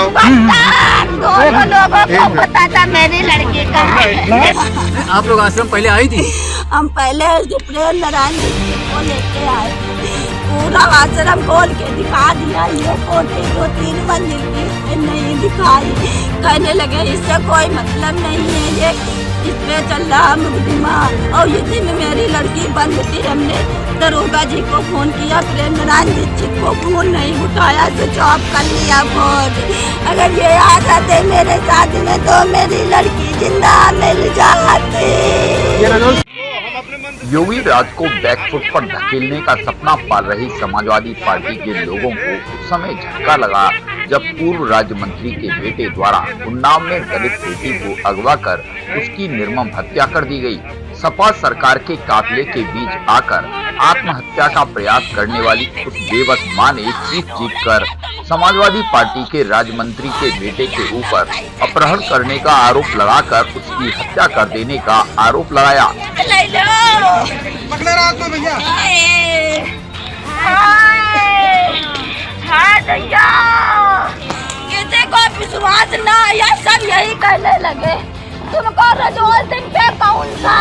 दोनों लोगों को पता था मेरी लड़की का है। आप लोग आश्रम पहले आई थी? हम पहले प्रेम नारायण जी को लेके आए, पूरा आश्रम खोल के दिखा दिया। ये कोठी जो 3 मंजिल की नहीं दिखाई, कहने लगे इससे कोई मतलब नहीं है, ये इसमें चल रहा मुकदमा। और इसी में मेरी लड़की बंद थी। हमने दरोगा जी को फोन किया, प्रेम नारायण जी को फोन नहीं उठाया, स्विच ऑफ कर लिया फोन। अगर ये आ जाते मेरे साथ में तो मेरी लड़की जिंदा मिल जाती। योगी राज को बैकफुट पर धकेलने का सपना पाल रही समाजवादी पार्टी के लोगों को उस समय झटका लगा जब पूर्व राज्य मंत्री के बेटे द्वारा उन्नाव में दलित बेटी को अगवा कर उसकी निर्मम हत्या कर दी गई। सपा सरकार के काफिले के बीच आकर आत्महत्या का प्रयास करने वाली उस बेबस मां ने चीख कर समाजवादी पार्टी के राज्य मंत्री के बेटे के ऊपर अपहरण करने का आरोप लगाकर उसकी हत्या कर देने का आरोप लगाया। किसी को विश्वास न आया, सब यही कहने लगे तुमको रजोल सिंह पे कौन सा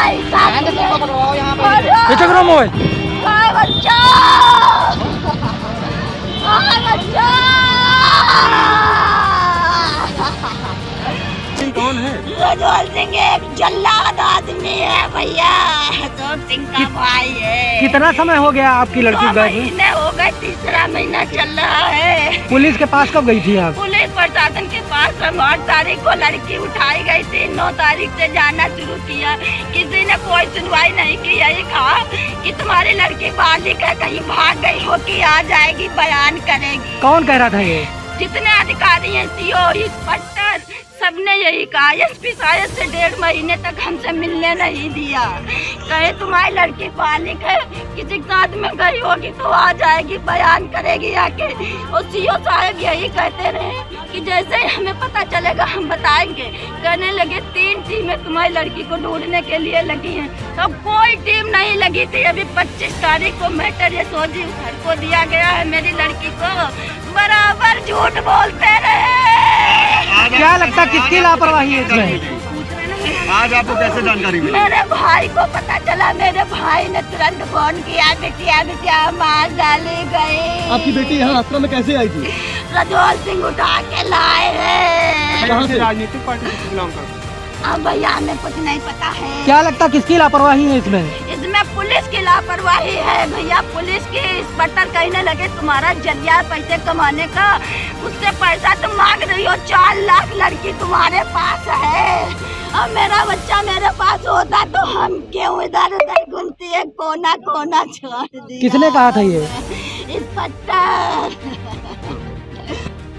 कौन है? रजोल सिंह एक जल्लाद आदमी है भैया, रजोल सिंह का भाई है। कितना समय हो गया आपकी लड़की गए? महीने हो गए, 3रा महीना चल रहा है। पुलिस के पास कब गई थी आप? पुलिस प्रशासन के पास हम 8 तारीख को लड़की उठाई गई थी, 9 तारीख से जाना शुरू किया, किसी ने कोई सुनवाई नहीं की। यही कहा कि तुम्हारी लड़की बालिग है, कहीं भाग गई हो कि आ जाएगी, बयान करेगी। कौन कह रहा था ये? जितने अधिकारी हैं, सीओ, इंस्पेक्टर, सबने यही कहा। एसपी साहब से 1.5 महीने तक हमसे मिलने नहीं दिया, कहे तुम्हारी लड़की बालिग है, किसी के साथ में गई होगी तो आ जाएगी, बयान करेगी आके। और सीओ साहब यही कहते रहे कि जैसे ही हमें पता चलेगा हम बताएंगे। कहने लगे 3 टीमें तुम्हारी लड़की को ढूंढने के लिए लगी हैं, तब कोई टीम नहीं लगी थी। अभी 25 तारीख को मैटर ये सोजी घर को दिया गया है। मेरी लड़की को बराबर झूठ बोलते रहे। क्या लगता किसकी लापरवाही है इसमें? आज आपको कैसे जानकारी मिली? मेरे भाई को पता चला, मेरे भाई ने तुरंत फोन किया, बिटिया मार डाली गई। आपकी बेटी यहाँ आश्रम में कैसे आई थी? रजोल सिंह उठा के लाए हैं। कहाँ से? राजनीतिक पार्टी से बिलोंग करते? अब भैया हमें कुछ नहीं पता है। क्या लगता किसकी लापरवाही है इसमें? इसमें पुलिस की लापरवाही है भैया। पुलिस की इंस्पेक्टर कहने लगे तुम्हारा जरिया पैसे कमाने का, उससे पैसा तुम मांग रही हो। 4 लाख लड़की तुम्हारे पास है, और मेरा बच्चा मेरे पास होता तो हम क्यों इधर उधर घूमती है, कोना कोना छोड़ दिया। किसने कहा था ये? इंस्पेक्टर।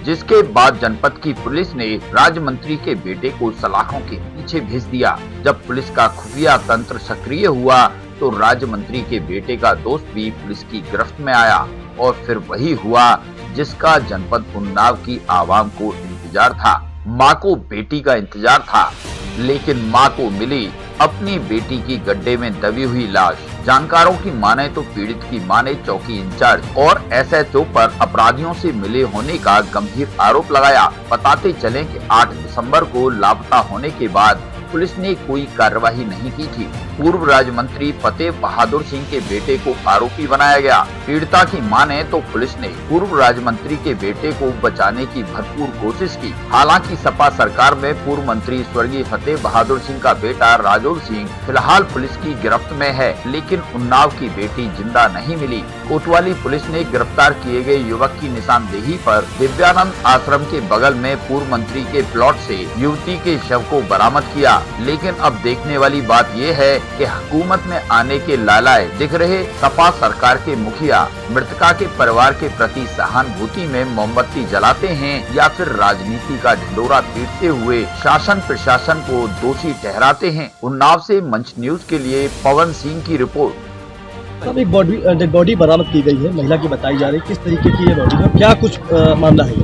जिसके बाद जनपद की पुलिस ने राज्य मंत्री के बेटे को सलाखों के पीछे भेज दिया। जब पुलिस का खुफिया तंत्र सक्रिय हुआ तो राज्य मंत्री के बेटे का दोस्त भी पुलिस की गिरफ्त में आया, और फिर वही हुआ जिसका जनपद उन्नाव की आवाम को इंतजार था। माँ को बेटी का इंतजार था, लेकिन माँ को मिली अपनी बेटी की गड्ढे में दबी हुई लाश। जानकारों की माने तो पीड़ित की मां ने चौकी इंचार्ज और एसएचओ पर अपराधियों से मिले होने का गंभीर आरोप लगाया। बताते चले कि 8 दिसंबर को लापता होने के बाद पुलिस ने कोई कार्रवाई नहीं की थी। पूर्व राज्य मंत्री फतेह बहादुर सिंह के बेटे को आरोपी बनाया गया। पीड़िता की माने तो पुलिस ने पूर्व राज्य मंत्री के बेटे को बचाने की भरपूर कोशिश की। हालांकि सपा सरकार में पूर्व मंत्री स्वर्गीय फतेह बहादुर सिंह का बेटा राजोल सिंह फिलहाल पुलिस की गिरफ्त में है, लेकिन उन्नाव की बेटी जिंदा नहीं मिली। कोतवाली पुलिस ने गिरफ्तार किए गए युवक की निशानदेही पर दिव्यानंद आश्रम के बगल में पूर्व मंत्री के प्लॉट से युवती के शव को बरामद किया। लेकिन अब देखने वाली बात ये है कि हुकूमत में आने के लालाए दिख रहे सपा सरकार के मुखिया मृतका के परिवार के प्रति सहानुभूति में मोमबत्ती जलाते हैं या फिर राजनीति का ढिंडोरा पीटते हुए शासन प्रशासन को दोषी ठहराते हैं। उन्नाव से मंच न्यूज के लिए पवन सिंह की रिपोर्ट। अब एक डेड बॉडी बरामद की गई है, महिला की बताई जा रही है। किस तरीके की ये बॉडी है, क्या कुछ मामला है?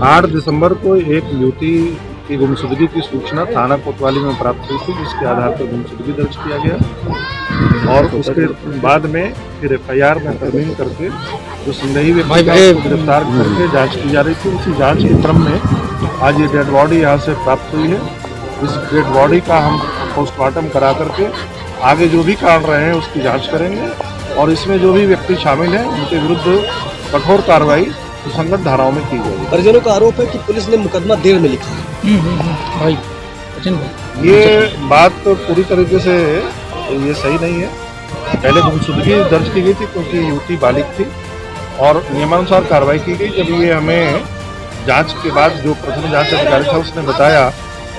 8 दिसंबर को एक युवती की गुमशुदगी की सूचना थाना कोतवाली में प्राप्त हुई थी, जिसके आधार पर गुमशुदगी दर्ज किया गया और उसके बाद में फिर FIR में तरमीम करके जो संदेही व्यक्ति था उसको गिरफ्तार करके जांच की जा रही थी। उसी जांच के क्रम में आज ये डेड बॉडी यहाँ से प्राप्त हुई है। इस डेड बॉडी का हम पोस्टमार्टम करा करके आगे जो भी कारण रहे हैं उसकी जांच करेंगे और इसमें जो भी व्यक्ति शामिल हैं उनके विरुद्ध कठोर कार्रवाई सुसंगत धाराओं में की जाएगी। परिजनों का आरोप है कि पुलिस ने मुकदमा देर में लिखा है। ये बात तो पूरी तरीके से ये सही नहीं है। पहले गुमशुदगी दर्ज की गई थी क्योंकि युवती बालिग थी और नियमानुसार कार्रवाई की गई। जब ये हमें जांच के बाद जो प्रथम जांच अधिकारी था उसने बताया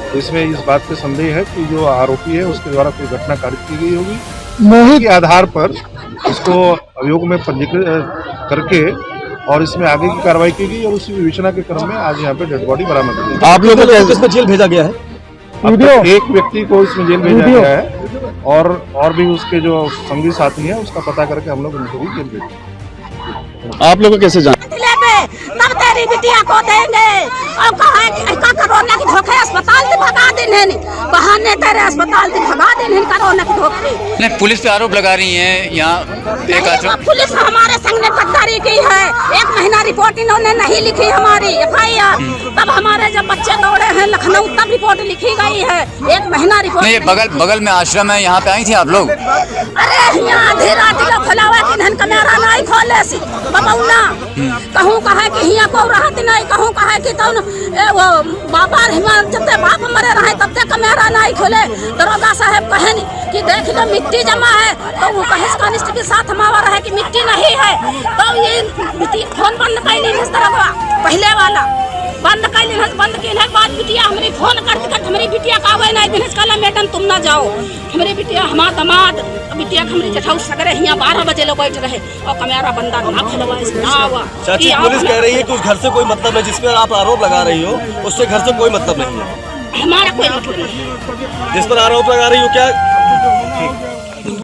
तो इसमें इस बात पे संदेह है कि जो आरोपी है उसके द्वारा कोई घटना कारित की गई होगी। के आधार पर इसको अभियोग में पंजीकृत करके और इसमें आगे की कार्रवाई की गई और उसी विवेचना के क्रम में आज यहाँ पे डेड बॉडी बरामद हुई। आप लोगों को इसमें जेल भेजा गया है? अब तक एक व्यक्ति को इसमें जेल भेजा गया है और भी उसके जो संगी साथी हैं उसका पता करके हम लोग उनको भी जेल भेजेंगे। आप लोगों को कैसे जान? तब तेरी बिटिया को देंगे और कहा कि कोरोना की धोखे अस्पताल से भगा देने बहाने तेरे अस्पताल से भगा देने कोरोना की धोखे। नहीं, पुलिस पे आरोप लगा रही हैं यहाँ एक पुलिस हमारे संग ने गद्दारी की है। 1 महीना रिपोर्ट इन्होंने नहीं लिखी हमारी FIR। तब हमारे जब बच्चे दौड़े हैं लखनऊ तब रिपोर्ट लिखी गई है। 1 महीना रिपोर्ट नहीं, बगल में आश्रम है, यहाँ पे आई थी आप लोग? अरे यहाँ आधी रात लोग खुला हुआ कि धन कमेरा नहीं खोले सी बबौना कहूँ कहा कि हिया को रहत नहीं कहूँ कहा कि तो वो बाबा हिमा जब तक बाप मरे रहे तब तक कमेरा नहीं खोले। दरोगा साहब कहे कि देख लो मिट्टी जमा है तो वो कहे कनिष्ठ के साथ हमारा रहे कि मिट्टी नहीं है तो ये फोन बंद कर ली इस तरह पहले वाला बंद कर ली बंद के बाद बिटिया हमारी फोन कर हमारी बिटिया का आवे नहीं दिन कल मैडम तुम ना जाओ हमारी बिटिया हमारा दामाद बिटिया हमारी जठाऊ सगरे यहाँ 12 बजे लोग बैठ रहे और कमेरा बंदा ना खुलवा ना हुआ। चाची पुलिस कह रही है कि उस घर से कोई मतलब है जिस पर आप आरोप लगा रही हो उससे घर से कोई मतलब नहीं है। हमारा कोई मतलब नहीं जिस पर आरोप लगा रही हो क्या